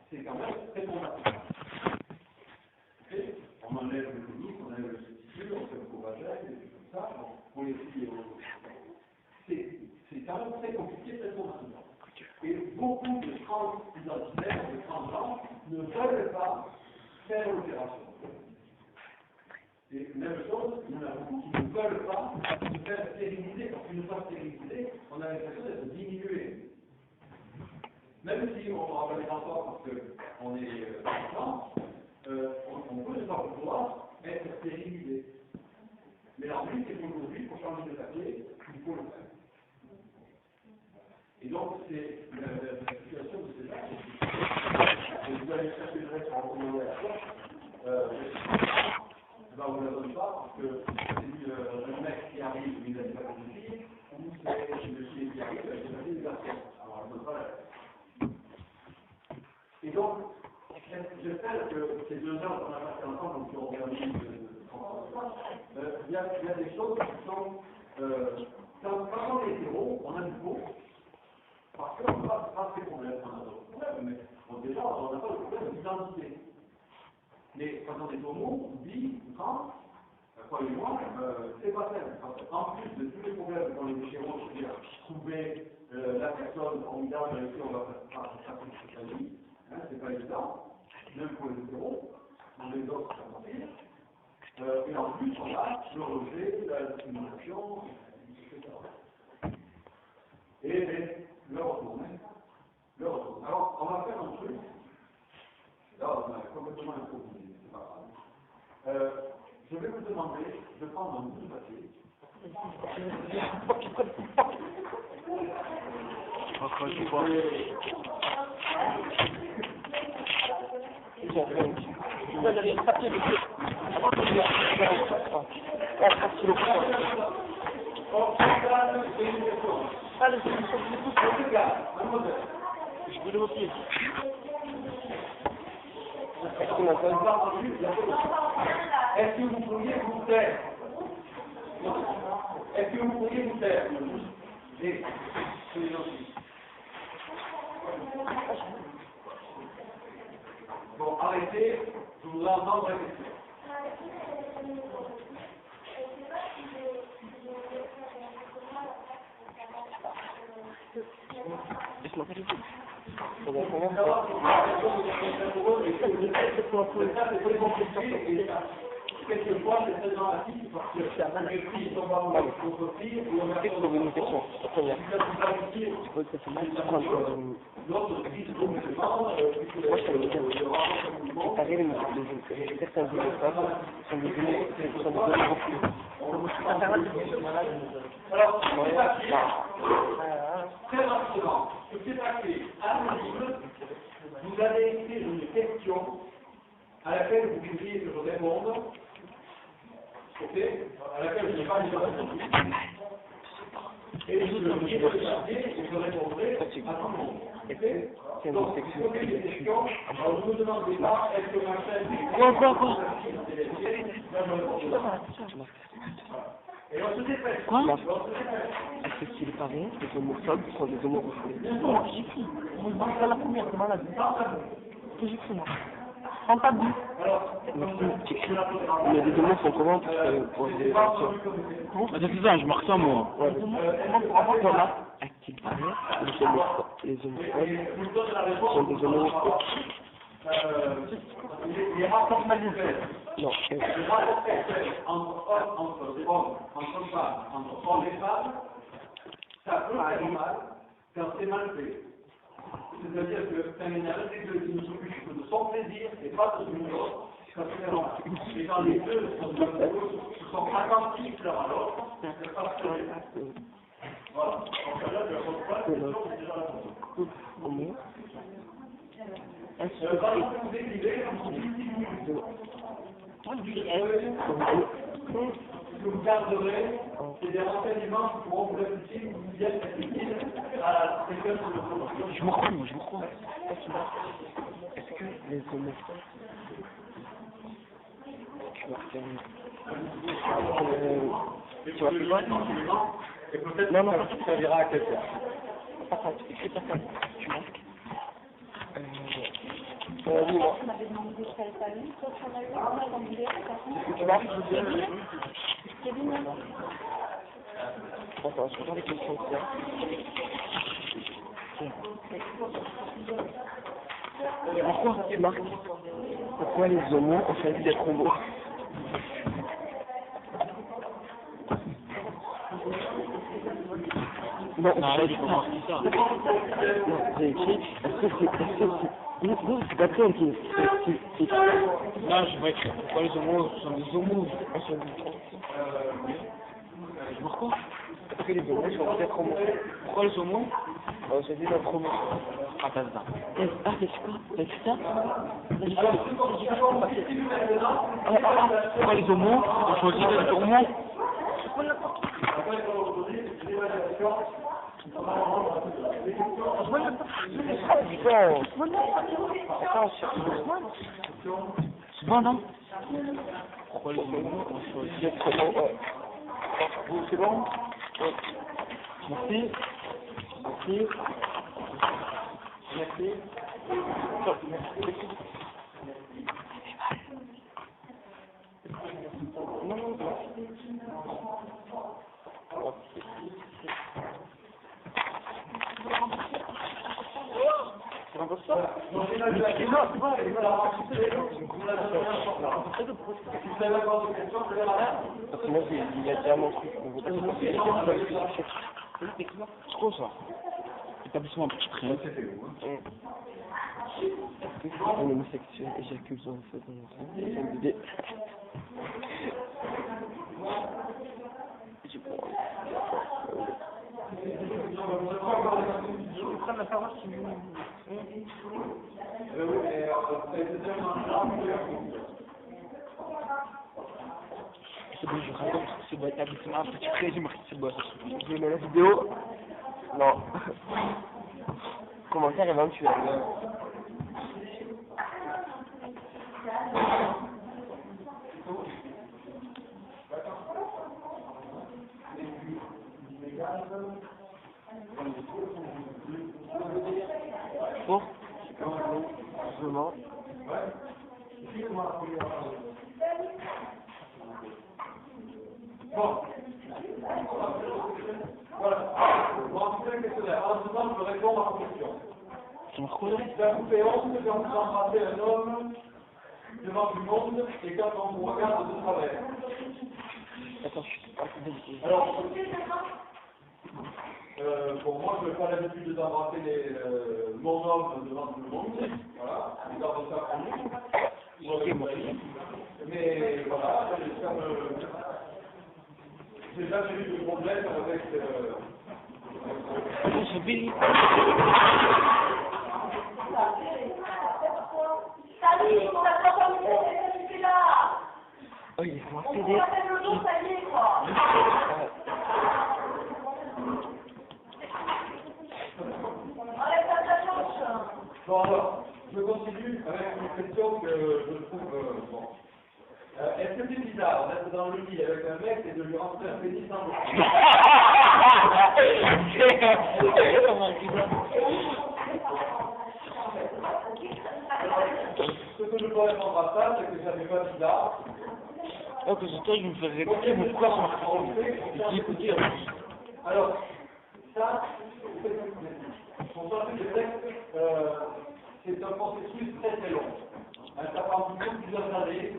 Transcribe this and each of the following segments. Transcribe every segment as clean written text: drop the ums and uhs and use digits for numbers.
c'est quand même très combatif. On enlève le pénis, on enlève le testicule, on fait le couragage, et tout comme ça, on les filles c'est quand même très compliqué, très combatif. Et beaucoup de transidentitaires, de transgenres, ne veulent pas faire l'opération. Et même chose, il y en a beaucoup qui ne veulent pas se faire stériliser, parce qu'une fois stérilisé, on a l'impression d'être diminué. Même si on rappelle les enfants parce qu'on est enfant, on peut ne pas pouvoir être stérilisé. Mais en plus, c'est qu'aujourd'hui, pour changer de papier, il faut le faire. Et donc, c'est la situation de ces actes. Vous allez chercher le reste pour recommander à la fois. On ne vous la donne pas parce que c'est le mec qui arrive, il n'a pas de fille, ou c'est le chien qui arrive avec des garçons. Alors, elle ne donne pas la. Et donc, j'espère que ces 2 ans qu'on a passé ensemble, qui ont regardé il y a des choses qui sont. Quand on est hétéro, on a du beau, parce qu'on n'a pas ces problèmes, on a d'autres problèmes, mais bon, déjà, on n'a pas le problème d'identité. Mais quand on est homo, bi, trans, croyez-moi, c'est pas simple. En plus de tous les problèmes qu'on les déchirons, c'est-à-dire trouver la personne formidable avec qui on va faire toute sa vie, c'est pas évident, même pour les hétéros, pour les autres, c'est pas pire. Et en plus, on a le rejet, la discrimination, etc. Et le retour. Alors, on va faire un truc. Là, on a complètement improvisé, c'est pas grave. Je vais vous demander de prendre un bout de papier. Encore une fois. Vous avez le papier de pied. Avant que je je voulais au pied. Est-ce que vous pourriez vous taire? Est-ce que vous pourriez vous taire? Et, bon, arrêtez, je voudrais entendre la question. Quelquefois, c'est très dramatique parce que les filles sont pas mal contre filles, ou on a fait une question. La première. Je crois que ça fait mal de prendre l'autre fille, moi, ça veut dire que pareil, certains homosexuels sont des homosexuels. Alors, très rapidement, ce qui est passé à l'audible, vous avez écrit une question à laquelle vous devriez répondre, ok, à laquelle je n'ai pas déjà répondu, et vous devriez regarder et je répondrai à tout le monde. Okay. Donc, si vous posez des questions, alors ne me demandez pas est-ce que ma chaîne et on se dépêche. Quoi? Est-ce qu'il paraît que les homophobes sont des homophobes? Non, j'écris. C'est la première, c'est malade. C'est j'écris, moi. En tabou. Mais les homos sont comment pour les c'est ça, je marque ça, moi. Ouais. Voilà. Est-ce qu'il paraît que les homophobes sont des homophobes? Les rapports manifestes. Non. Les rapports entre hommes, entre femmes, entre hommes et femmes, ça peut faire mal quand c'est mal fait. C'est-à-dire que c'est un ménage qui ne s'occupe de son plaisir et pas de son autre, ça fait mal. Et quand les deux sont attentifs l'un à l'autre, c'est pas ce que voilà. Donc là, je reprends la question, c'est déjà la réponse. Quand vous écrivez, ce que vous garderez, c'est des renseignements qui pourront vous être utiles ou bien être utiles à quelqu'un de votre promotion. Je me crois. Est-ce que les homophobes... Tu vas regarder. Tu vas plus loin? Et peut-être non, que ça servira à quelqu'un. Pas ça, tu écris pas ça. Tu marques. Dis-moi. On avait demandé de faire le famille, sauf qu'on a eu un dans l'idée. Tu marches? Kevin, Attends, je regarde les questions qu'il y a. Pourquoi tu marques? Pourquoi les homos ont choisi d'être homo? Non, Arrête, il faut marquer ça. non, j'ai écrit, non, c'est pas très intime. Là, je vais écrire pourquoi les homos sont des homos. Pourquoi? Parce que les homos ont choisi d'être homo. Pourquoi les homos On s'est dit d'être homo. Ah, t'as ça. Ah, c'est quoi? T'as dit ça? Pourquoi les homos ont choisi d'être homos? C'est bon, non? Pourquoi les homos ont choisi d'être homos? C'est bon? Merci. Merci. Merci. C'est un peu ça. Non, c'est pas. Parce que moi, il a déjà mon truc. C'est quoi ça? Établissement petit train. Un homosexuel éjacule sur une faisant un bébé. Je prends. Je prends la parole si vous C'est bon, je raconte. C'est bon, établissement petit train, j'ai marqué c'est bon. je mets la vidéo. Non. Commentaire éventuel. Bon. Je mens. Bon. Voilà. Bon, en tout cas, questionnaire. En ce temps, je réponds à la question. C'est marqué quoi là? Ça vous fait honte quand vous embrassez un homme devant du monde et quand on vous regarde de travers. Attends, je suis pas. Alors, pour moi, je n'ai pas l'habitude d'embrasser mon homme devant tout le monde. Voilà, c'est dans votre famille. Mais voilà, j'ai jamais eu de problème avec. C'est Billy. Salut, on a pas terminé, c'est là. Oh, il est On PD. appelle le jour, ça y est, quoi. Enlève ta chance. Bon, alors, je continue avec une question que je trouve. Bon. Est-ce que c'est bizarre d'être dans le lit avec un mec et de lui rentrer un pénis dans le cul? Ce que je peux répondre à ça, c'est que ça n'est pas bizarre. Oh, que c'est toi qui me fais répéter, mais pourquoi ça marche pas? J'ai écouté. Alors, ça, pour sortir des textes, c'est un processus très très long. Ça prend plusieurs années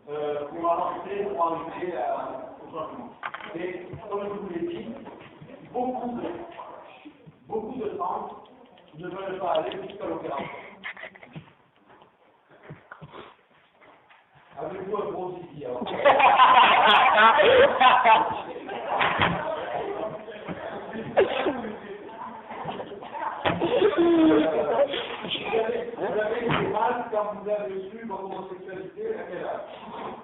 pour avancer, pour arriver au changement. Et comme je vous l'ai dit, beaucoup de gens ne veulent pas aller jusqu'à l'opération. Avez-vous un gros zizi alors? Vous avez été mal quand vous avez su votre homosexualité à quel âge?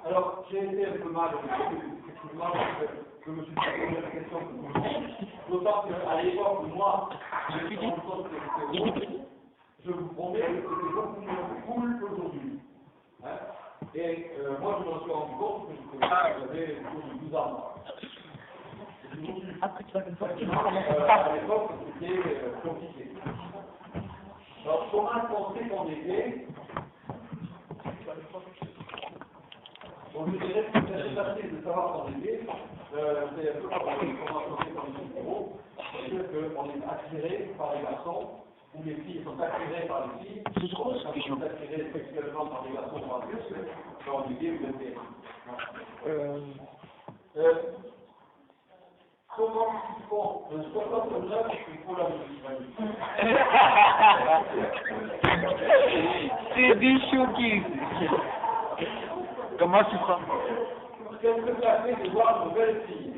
Alors, j'ai été un peu mal, effectivement, je me suis posé la question que vous me dites. D'autant qu'à l'époque, moi, je vous promets que c'était beaucoup moins cool qu'aujourd'hui. Hein? Et moi, je me suis rendu compte que j'avais 12 ans. Après, tu vas me sortir. À l'époque, c'était compliqué. Alors, comment est-ce qu'on sait qu'on est gay? savoir s'endetter, c'est un peu comme on va commencer par les héros, c'est-à-dire qu'on est attiré par les garçons, ou les filles sont attirées par les filles, C'est trop ce que je sont attirées sexuellement par les garçons ou par les filles, quand on est gay ou lesbienne. Comment ils font le 69, il faut la musique. C'est des choqués. Comment tu feras? Qu'est-ce que ça fait de voir de belles filles?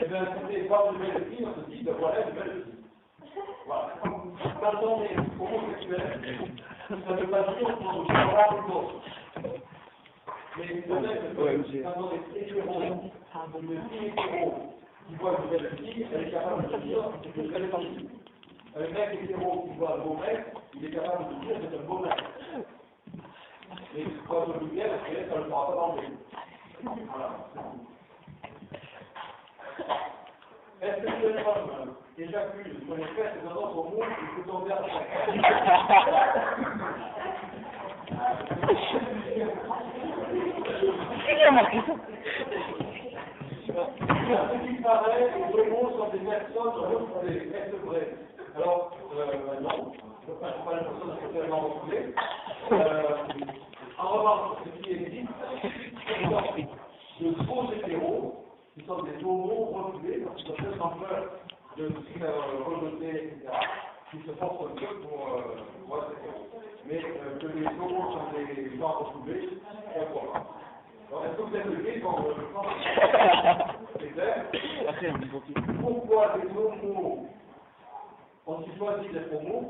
Eh bien, si c'est voir de belles filles, on se dit, ben voilà de belles filles. Voilà. Quand on est homosexuel, ça ne veut pas dire qu'on ne peut pas les autres. Mais peut-être que quand on est hétéro, une fille hétéro qui voit de belles filles, elle est capable de dire que c'est une belle fille. Un mec hétéro qui voit un beau mec, il est capable de dire que c'est un beau mec. Mais quand on le dit, ça ne le fera pas d'enlever. Voilà. Est-ce que ce homme éjacule sur les fesses d'un autre mot, il peut tomber à la Qui a marqué ça? Ce qui paraît, les deux mots sont des personnes refoulées. Est-ce vrai? Alors, non. Je ne suis pas une personne totalement refoulée. En revanche, ce qui existe, c'est de faux hétéros, qui sont des homos refoulés, parce qu'ils ont tellement peur de se faire rejeter, etc., qui se forcent un peu pour être hétéros. Mais que les homos sont des gens refoulés, on croit. Alors, est-ce que vous êtes le gay quand je pense c'est clair? Pourquoi les homos ont-ils choisi d'être homos?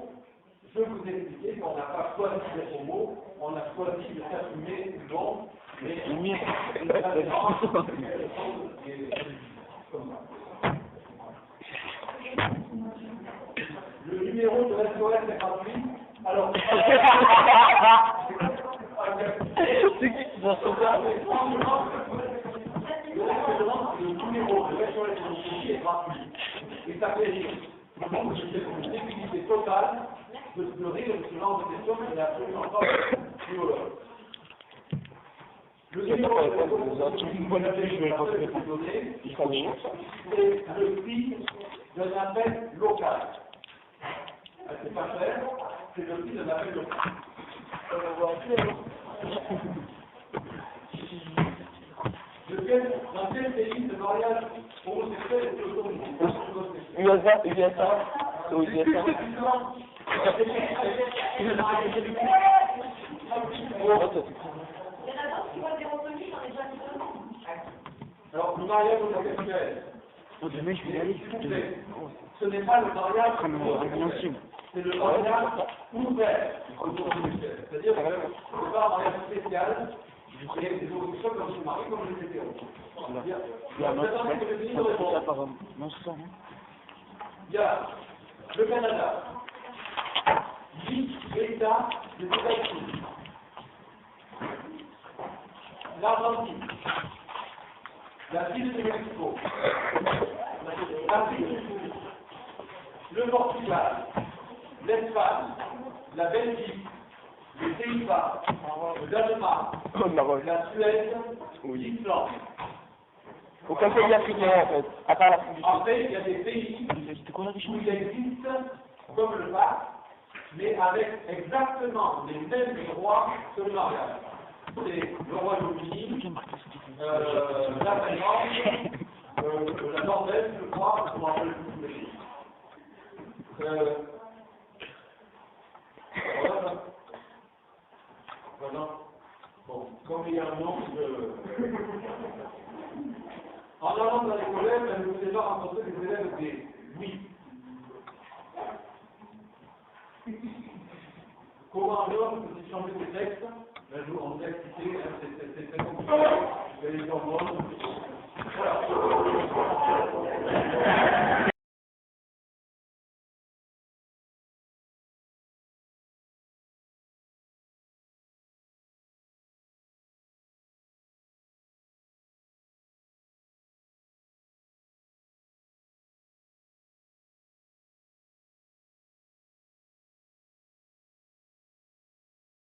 Je vais vous expliquer qu'on n'a pas choisi d'être homo, on a choisi de s'assumer non, mais le numéro de SOS est gratuit. Alors, c'est qui qui va sauver? le numéro de SOS est gratuit. Et ça fait rire. Je pense que c'est une stupidité totale de rire de ce genre de questions qui n'est absolument pas philologue. Le numéro de c'est le prix d'un appel local. C'est pas cher, c'est le prix d'un appel local. Dans quel pays le mariage homosexuel est autorisé? USA. Aux USA. Alors, le mariage homosexuel. Demain, je vais y aller. Ce n'est pas le mariage homosexuel. C'est le mariage ouvert aux homosexuels. C'est-à-dire que ce n'est pas un mariage spécial. Il y a des homosexuels comme je me marie, comme les hétéros. Il y a le Canada, 8 États des États-Unis, l'Argentine, la ville de Mexico, l'Afrique du Sud, le Portugal, l'Espagne, la Belgique, les Pays-Bas, le Danemark, la Suède, l'Islande. Aucun pays africain en fait, à part l'Afrique du Sud. En fait, il y a des pays où il existe comme le pape, mais avec exactement les mêmes droits que le mariage. C'est le Royaume-Uni, la Finlande, la Norvège, je crois, je m'en rappelle plus tous les pays. Voilà. Bon, comme il y a un nombre de... En allant dans les collèges, je vous ai déjà rencontré des élèves gays. Oui. Comment alors peut-il changer de texte? On vous a expliqué, c'est très compliqué. Les hormones. Voilà.